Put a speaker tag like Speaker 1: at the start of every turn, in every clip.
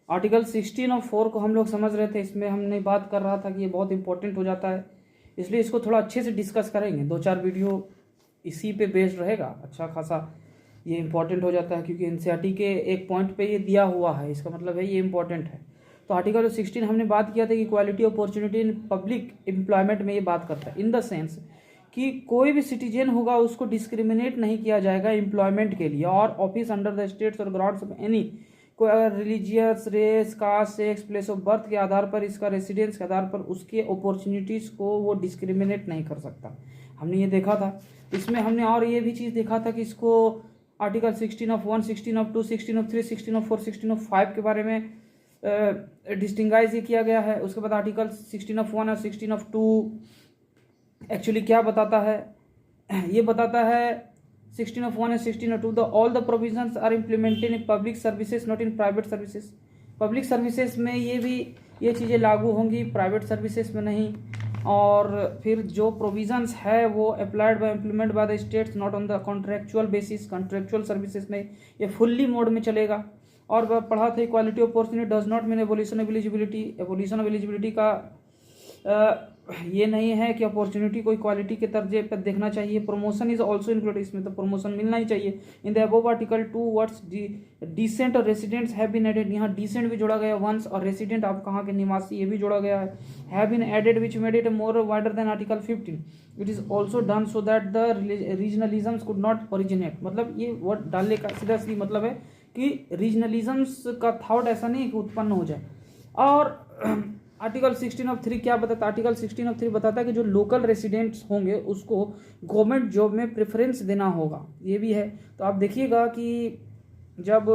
Speaker 1: Article 16 और 4 को हम लोग समझ रहे थे, इसमें हमने बात कर रहा था कि ये बहुत इंपॉर्टेंट हो जाता है, इसलिए इसको थोड़ा अच्छे से डिस्कस करेंगे। 2-4 वीडियो इसी पे बेस्ड रहेगा, अच्छा खासा ये इंपॉर्टेंट हो जाता है क्योंकि एनसीईआरटी के एक पॉइंट पे ये दिया हुआ है, इसका मतलब है ये इंपॉर्टेंट है। तो आर्टिकल 16 हमने बात किया था कि equality opportunity in public employment में ये बात करता है, इन द सेंस कि कोई भी सिटीजन होगा उसको डिस्क्रिमिनेट नहीं किया जाएगा एम्प्लॉयमेंट के लिए और ऑफिस अंडर द स्टेट्स और ग्रांट्स ऑफ एनी, कोई अगर religious, race, caste, sex, place of birth के आधार पर, इसका रेसिडेंस के आधार पर उसके अपॉर्चुनिटीज़ को वो डिस्क्रिमिनेट नहीं कर सकता। हमने ये देखा था। इसमें हमने और ये भी चीज़ देखा था कि इसको आर्टिकल 16(1), 16(2), 16(3), 16(4), 16(5) के बारे में डिस्टिंगाइज ये किया गया है। उसके बाद आर्टिकल 16(1) और 16(2) एक्चुअली क्या बताता है, ये बताता है 16(1) and 16(2) the all the provisions are implemented in public services not in private services. Public services में ये चीज़ें लागू होंगी, प्राइवेट सर्विसेज में नहीं। और फिर जो प्रोविजंस है वो applied by implement by the states not on the contractual basis. Contractual services में ये फुल्ली मोड में चलेगा। और पढ़ा था equality of opportunity does not mean abolition of eligibility. Abolition of eligibility का ये नहीं है कि अपॉर्चुनिटी को इक्वालिटी के दर्जे पर देखना चाहिए। प्रमोशन इज ऑल्सो इंक्लूडेड, इसमें तो प्रमोशन मिलना ही चाहिए। In the above article 2 words descent और रेसिडेंट्स हैव बीन एडेड, यहाँ डिसेंट भी जोड़ा गया वंस, और रेसिडेंट आप कहाँ के निवासी ये भी जोड़ा गया है। Have been added which made it more wider than article 15। It is also done so that the regionalisms could not originate. मतलब ये वर्ड डालने का सीधा सी मतलब है कि रीजनलिज्म्स का थॉट ऐसा नहीं कि उत्पन्न हो जाए। और आर्टिकल 16(3) क्या बताता है? आर्टिकल 16(3) बताता है कि जो लोकल रेसिडेंट्स होंगे उसको गवर्नमेंट जॉब में प्रेफरेंस देना होगा, ये भी है। तो आप देखिएगा कि जब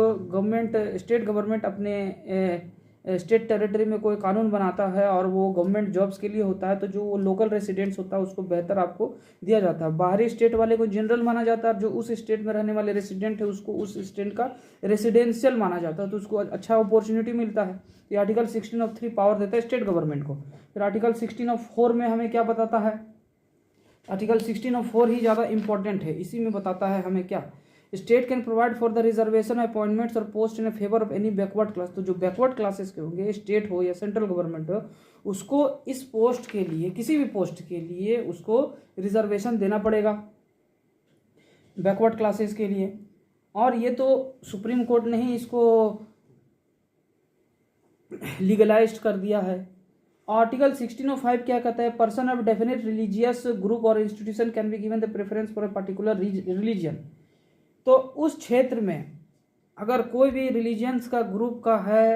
Speaker 1: स्टेट गवर्नमेंट अपने स्टेट टेरिटरी में कोई कानून बनाता है और वो गवर्नमेंट जॉब्स के लिए होता है, तो जो वो लोकल रेसिडेंट्स होता है उसको बेहतर आपको दिया जाता है। बाहरी स्टेट वाले को जनरल माना जाता है, जो उस स्टेट में रहने वाले रेसिडेंट है उसको उस स्टेट का रेसिडेंशियल माना जाता है, तो उसको अच्छा अपॉर्चुनिटी मिलता है। ये आर्टिकल 16(3) पावर देता है स्टेट गवर्नमेंट को। फिर आर्टिकल 16(4) में हमें क्या बताता है? आर्टिकल 16(4) ही ज़्यादा इंपॉर्टेंट है। इसी में बताता है हमें क्या, state can provide for the reservation appointments और post in favour of any backward class. तो जो बैकवर्ड क्लासेस के होंगे, स्टेट हो या सेंट्रल गवर्नमेंट हो, उसको इस पोस्ट के लिए, किसी भी पोस्ट के लिए उसको रिजर्वेशन देना पड़ेगा बैकवर्ड क्लासेस के लिए। और ये तो सुप्रीम कोर्ट ने ही इसको लीगलाइज्ड कर दिया है। आर्टिकल 16(5) क्या कहता है? Person of definite religious group और institution can be given the preference for a particular religion. तो उस क्षेत्र में अगर कोई भी रिलीजियंस का ग्रुप का है